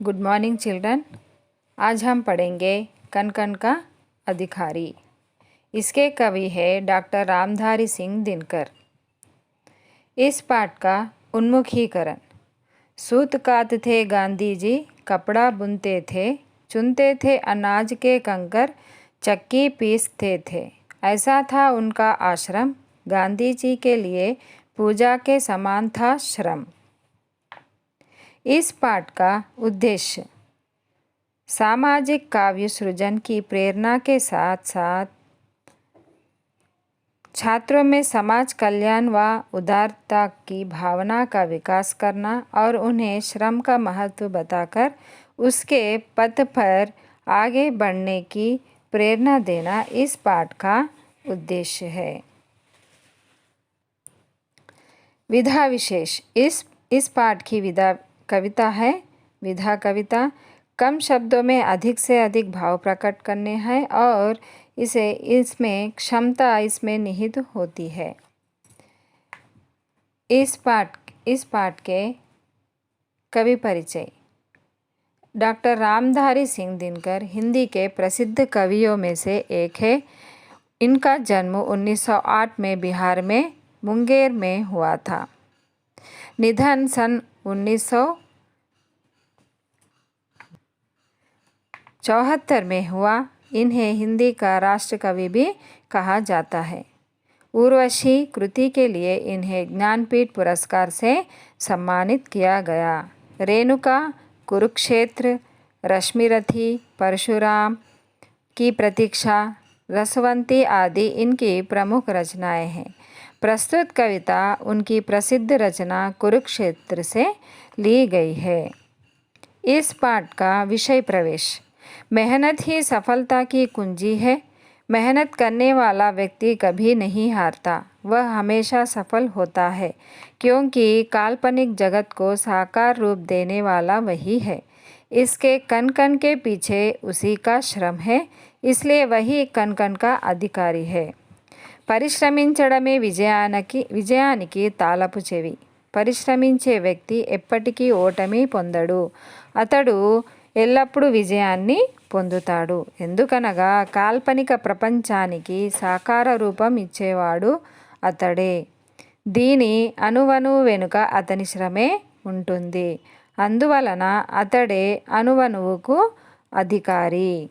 Good morning children. आज हम पढ़ेंगे कण कण का अधिकारी। इसके कवि है डॉक्टर रामधारी सिंह दिनकर। इस पाठ का उन्मुखीकरण। सूत कातते थे गांधी जी, कपड़ा बुनते थे, चुनते थे अनाज के कंकर, चक्की पीसते थे। ऐसा था उनका आश्रम, गांधी जी के लिए पूजा के समान था श्रम। इस पाठ का उद्देश्य सामाजिक काव्य सृजन की प्रेरणा के साथ साथ छात्रों में समाज कल्याण व उदारता की भावना का विकास करना और उन्हें श्रम का महत्व बताकर उसके पथ पर आगे बढ़ने की प्रेरणा देना इस पाठ का उद्देश्य है। विधा विशेष। इस पाठ की विधा कविता है। विधा कविता कम शब्दों में अधिक से अधिक भाव प्रकट करने हैं और इसमें क्षमता इसमें निहित होती है। इस पाठ के कवि परिचय। डॉक्टर रामधारी सिंह दिनकर हिंदी के प्रसिद्ध कवियों में से एक है। इनका जन्म 1908 में बिहार में मुंगेर में हुआ था। निधन सन 1974 में हुआ। इन्हें हिंदी का राष्ट्र कवि भी कहा जाता है। उर्वशी कृति के लिए इन्हें ज्ञानपीठ पुरस्कार से सम्मानित किया गया। रेणुका, कुरुक्षेत्र, रश्मिरथी, परशुराम की प्रतीक्षा, रसवंती आदि इनकी प्रमुख रचनाएं हैं। प्रस्तुत कविता उनकी प्रसिद्ध रचना कुरुक्षेत्र से ली गई है। इस पाठ का विषय प्रवेश। मेहनत ही सफलता की कुंजी है। मेहनत करने वाला व्यक्ति कभी नहीं हारता, वह हमेशा सफल होता है, क्योंकि काल्पनिक जगत को साकार रूप देने वाला वही है। इसके कण कण के पीछे उसी का श्रम है, इसलिए वही कण कण का अधिकारी है। పరిశ్రమించడమే విజయానికి తాళపు చెవి. పరిశ్రమించే వ్యక్తి ఎప్పటికీ ఓటమి పొందడు, అతడు ఎల్లప్పుడూ విజయాన్ని పొందుతాడు. ఎందుకనగా కాల్పనిక ప్రపంచానికి సాకార రూపం ఇచ్చేవాడు అతడే. దీని అణువణువు వెనుక అతని శ్రమే ఉంటుంది. అందువలన అతడే అణువణువుకు अधिकारी।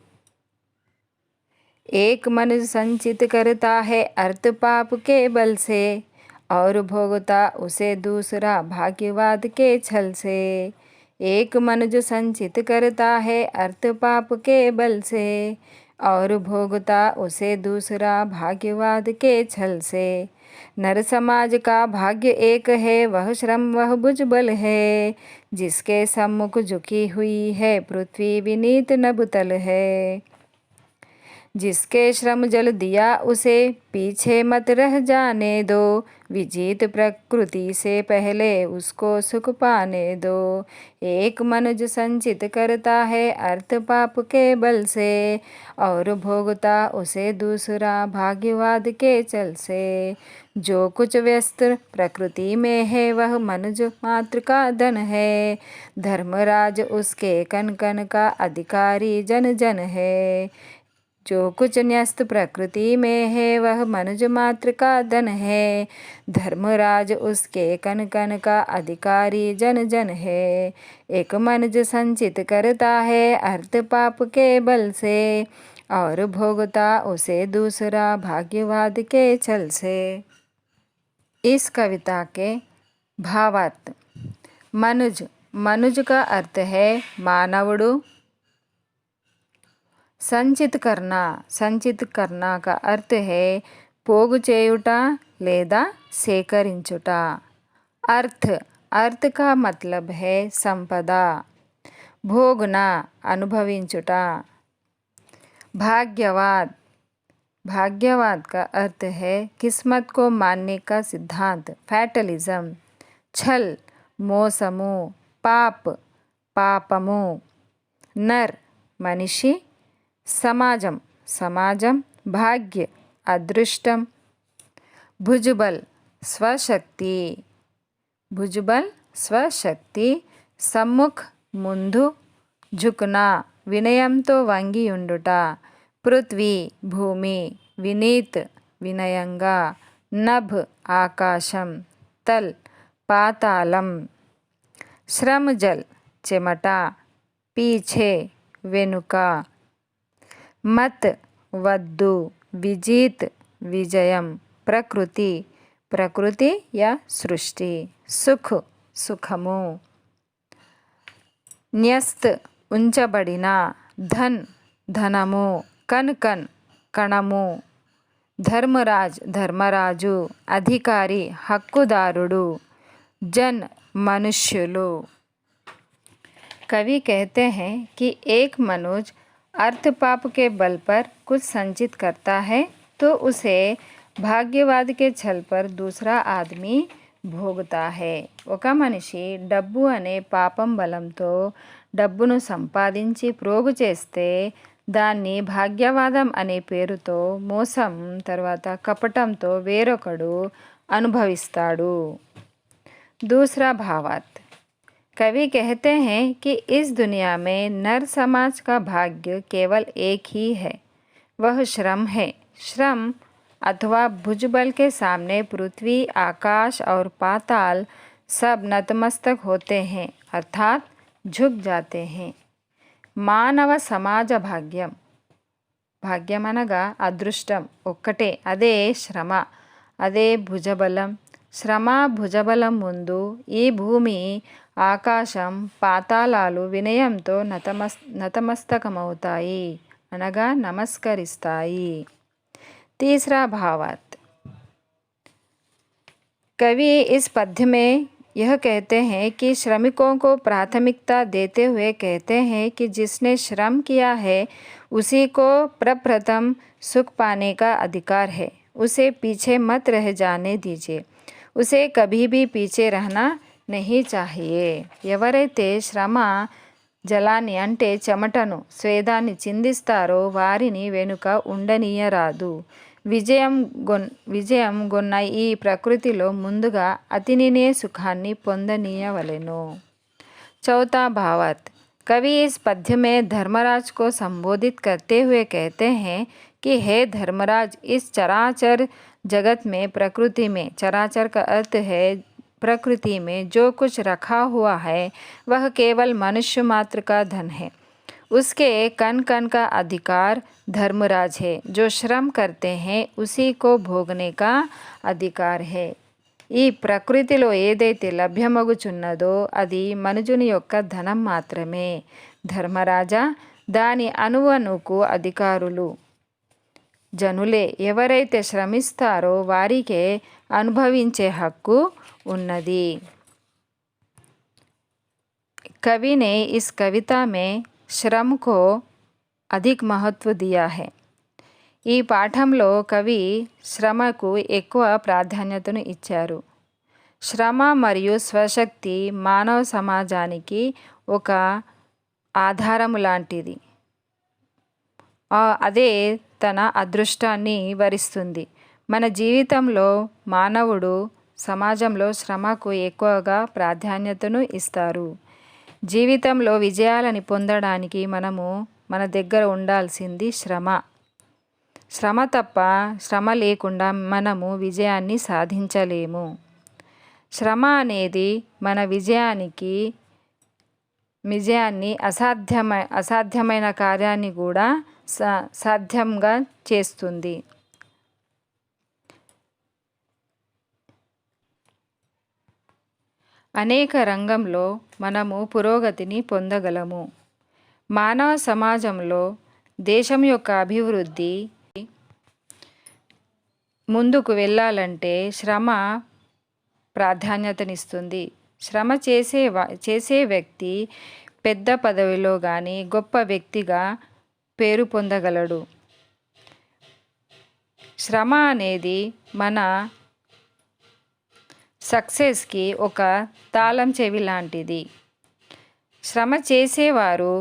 एक मनुष्य संचित करता है अर्थ पाप के बल से, और भोगता उसे दूसरा भाग्यवाद के छल से। एक मनुष्य संचित करता है अर्थ पाप के बल से, और भोगता उसे दूसरा भाग्यवाद के छल से। नर समाज का भाग्य एक है, वह श्रम वह भुजबल है, जिसके सम्मुख झुकी हुई है पृथ्वी विनीत नभुतल है। जिसके श्रम जल दिया उसे पीछे मत रह जाने दो, विजीत प्रकृति से पहले उसको सुख पाने दो। एक मनुष्य संचित करता है अर्थ पाप के बल से, और भोगता उसे दूसरा भाग्यवाद के चल से। जो कुछ व्यस्त प्रकृति में है वह मनुष्य मात्र का धन है, धर्मराज उसके कण कण का अधिकारी जन जन है। जो कुछ न्यस्त प्रकृति में है वह मनुष्य मात्र का धन है, धर्मराज उसके कण कण का अधिकारी जन जन है। एक मनुष्य संचित करता है अर्थ पाप के बल से, और भोगता उसे दूसरा भाग्यवाद के छल से। इस कविता के भावार्थ। मनुज का अर्थ है मानवुडु। संचित करना का अर्थ है పోగు చేయుట లేదా సేకరించుట। अर्थ का मतलब है संपदा। भोगना अनुभविंచుట। भाग्यवाद का अर्थ है किस्मत को मानने का सिद्धांत, फैटलिज्म। छल మోసము, పాపము। नर మనిషి, समाजम भाग्य अदृष्टम। भुजबल स्वशक्ति, सम्मुख ముందు, झुकना వినయంతో వంగి ఉండుట, పృథ్వీ భూమి, వినీత్ వినయంగా, నభ్ ఆకాశం, తల్ పాతాళం, శ్రమ్ జల్ చెమట, పీఛే వెనుక, మత్ వద్దు, విజిత్ విజయం, ప్రకృతి ప్రకృతి యా సృష్టి, సుఖ్ సుఖము, న్యస్త్ ఉంచబడిన, ధన్ ధనము, కన్ కన్ కణము, ధర్మరాజ్ ధర్మరాజు, అధికారి హక్కుదారుడు, జన్ मनुष्युलु। कवि कहते हैं कि एक मनुष्य अर्थ पाप के बल पर कुछ संचित करता है तो उसे भाग्यवाद के छल पर दूसरा आदमी భోగుతా హే। ఒక మనిషి డబ్బు అనే పాపం బలంతో డబ్బును సంపాదించి ప్రోగు చేస్తే దాన్ని భాగ్యవాదం అనే పేరుతో మోసం తర్వాత కపటంతో వేరొకడు అనుభవిస్తాడు। दूसरा भावार्थ, कवि कहते हैं कि इस दुनिया में नर समाज का भाग्य केवल एक ही है, वह श्रम है। श्रम अथवा भुजबल के सामने पृथ्वी आकाश और पाताल सब नतमस्तक होते हैं अर्थात झुक जाते हैं। మానవ సమాజ భాగ్యం, భాగ్యం అనగా అదృష్టం ఒక్కటే, అదే శ్రమ, అదే భుజబలం। శ్రమ భుజబలం ముందు ఈ భూమి ఆకాశం పాతాళాలు వినయంతో నతమస్తకమవుతాయి అనగా నమస్కరిస్తాయి। तीसरा भावार्थ, कवि इस पद्य में यह कहते हैं कि श्रमिकों को प्राथमिकता देते हुए कहते हैं कि जिसने श्रम किया है उसी को प्रप्रथम सुख पाने का अधिकार है, उसे पीछे मत रह जाने दीजिए, उसे कभी भी पीछे रहना नहीं चाहिए। ఎవరైతే శ్రమ జలాన్ని అంటే చెమటను స్వేదాన్ని చిందిస్తారో వారిని వెనుక ఉండనీయరాదు। విజయం గొన్న ఈ ప్రకృతిలో ముందుగా అతినినే సుఖాన్ని పొందనీయవలెను। चौथा भावार्थ, कवि इस पद्य में धर्मराज को संबोधित करते हुए कहते हैं कि हे धर्मराज, इस चराचर जगत में प्रकृति में, चराचर का अर्थ है प्रकृति में जो कुछ रखा हुआ है वह केवल मनुष्य मात्र का धन है, उसके कण कण का अधिकार धर्मराज है, जो श्रम करते हैं उसी को भोगने का अधिकार है। ఈ ప్రకృతిలో ఏదైతే లభ్యమగుచున్నదో అది మనుజుని యొక్క ధనం మాత్రమే। ధర్మరాజా, దాని అణువణువుకు అధికారులు జనులే, ఎవరైతే శ్రమిస్తారో వారికే అనుభవించే హక్కు ఉన్నది। कवि ने इस कविता में श्रम को अधिक महत्व दिया है। ఈ పాఠంలో కవి శ్రమకు ఎక్కువ ప్రాధాన్యతను ఇచ్చారు। శ్రమ మరియు స్వశక్తి మానవ సమాజానికి ఒక ఆధారము లాంటిది, అదే తన అదృష్టాన్ని వరిస్తుంది। మన జీవితంలో మానవుడు సమాజంలో శ్రమకు ఎక్కువగా ప్రాధాన్యతను ఇస్తారు। జీవితంలో విజయాలని పొందడానికి మన దగ్గర ఉండాల్సింది శ్రమ। శ్రమ తప్ప శ్రమ లేకుండా మనము విజయాన్ని సాధించలేము। శ్రమ అనేది మన విజయాన్ని అసాధ్యమైన కార్యాన్ని కూడా సాధ్యంగా చేస్తుంది। అనేక రంగంలో మనము పురోగతిని పొందగలము। మానవ సమాజంలో దేశం యొక్క అభివృద్ధి ముందుకు వెళ్ళాలంటే శ్రమ ప్రాధాన్యతనిస్తుంది। శ్రమ చేసే వ్యక్తి పెద్ద పదవిలో కానీ గొప్ప వ్యక్తిగా పేరు పొందగలడు। శ్రమ అనేది మన సక్సెస్కి ఒక తాళం చెవి లాంటిది। శ్రమ చేసేవారు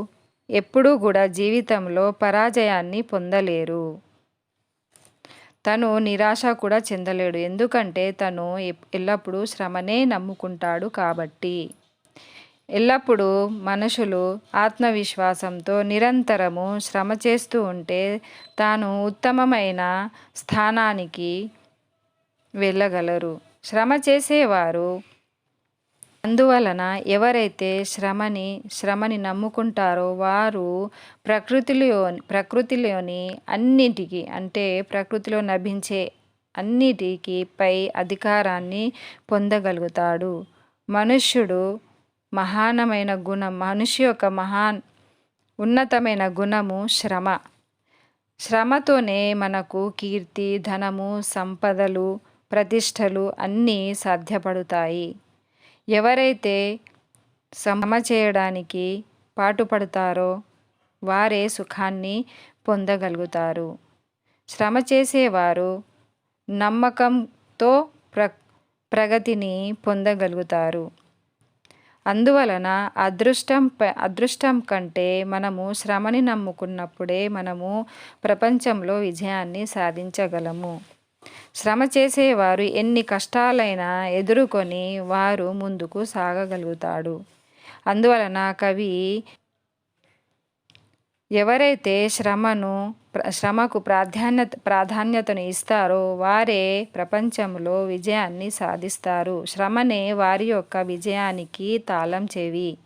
ఎప్పుడూ కూడా జీవితంలో పరాజయాన్ని పొందలేరు, తను నిరాశ కూడా చెందలేడు, ఎందుకంటే తను ఎల్లప్పుడూ శ్రమనే నమ్ముకుంటాడు కాబట్టి। ఎల్లప్పుడూ మనుషులు ఆత్మవిశ్వాసంతో నిరంతరము శ్రమ చేస్తూ ఉంటే తాను ఉత్తమమైన స్థానానికి వెళ్ళగలరు. శ్రమ చేసేవారు అందువలన ఎవరైతే శ్రమని నమ్ముకుంటారో వారు ప్రకృతిలోని అన్నిటికీ అంటే ప్రకృతిలో లభించే అన్నిటికీ పై అధికారాన్ని పొందగలుగుతాడు. మనిషి యొక్క ఉన్నతమైన గుణము శ్రమ. శ్రమతోనే మనకు కీర్తి, ధనము, సంపదలు, ప్రతిష్టలు అన్నీ సాధ్యపడతాయి. ఎవరైతే శ్రమ చేయడానికి పాటుపడతారో వారే సుఖాన్ని పొందగలుగుతారు. శ్రమ చేసేవారు నమ్మకంతో ప్రగతిని పొందగలుగుతారు. అందువలన అదృష్టం కంటే మనము శ్రమని నమ్ముకున్నప్పుడే మనము ప్రపంచంలో విజయాన్ని సాధించగలము. శ్రమ చేసేవారు ఎన్ని కష్టాలైనా ఎదుర్కొని వారు ముందుకు సాగగలుగుతాడు. అందువలన కవి ఎవరైతే శ్రమకు ప్రాధాన్యతను ఇస్తారో వారే ప్రపంచంలో విజయాన్ని సాధిస్తారు. శ్రమనే వారి యొక్క విజయానికి తాళం చెవి.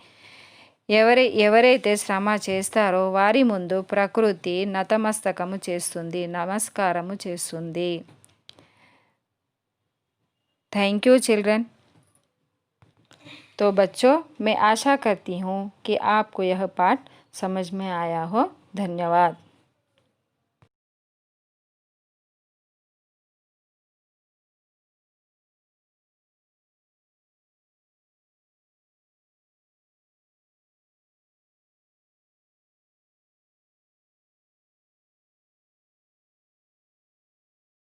ఎవరైతే శ్రమ చేస్తారో వారి ముందు ప్రకృతి నమస్కారము చేస్తుంది. Thank you children. तो बच्चों, मैं आशा करती हूँ कि आपको यह पाठ समझ में आया हो। धन्यवाद।